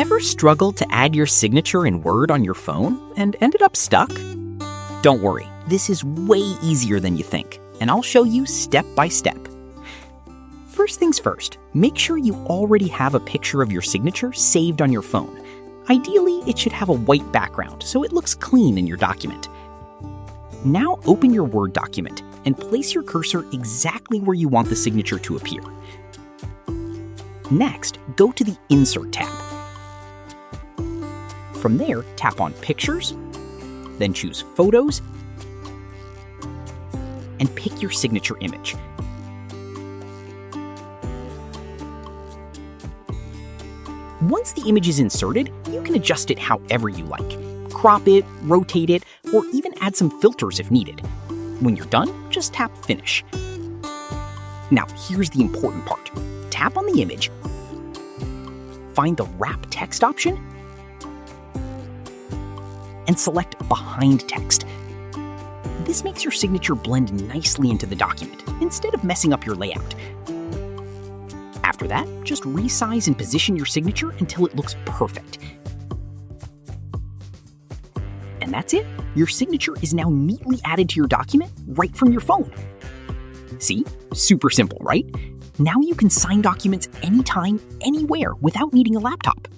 Ever struggled to add your signature in Word on your phone and ended up stuck? Don't worry, this is way easier than you think, and I'll show you step by step. First things first, make sure you already have a picture of your signature saved on your phone. Ideally, it should have a white background so it looks clean in your document. Now open your Word document and place your cursor exactly where you want the signature to appear. Next, go to the Insert tab. From there, tap on Pictures, then choose Photos, and pick your signature image. Once the image is inserted, you can adjust it however you like. Crop it, rotate it, or even add some filters if needed. When you're done, just tap Finish. Now, here's the important part. Tap on the image, find the Wrap Text option, and select Behind Text. This makes your signature blend nicely into the document, instead of messing up your layout. After that, just resize and position your signature until it looks perfect. And that's it. Your signature is now neatly added to your document right from your phone. See? Super simple, right? Now you can sign documents anytime, anywhere without needing a laptop.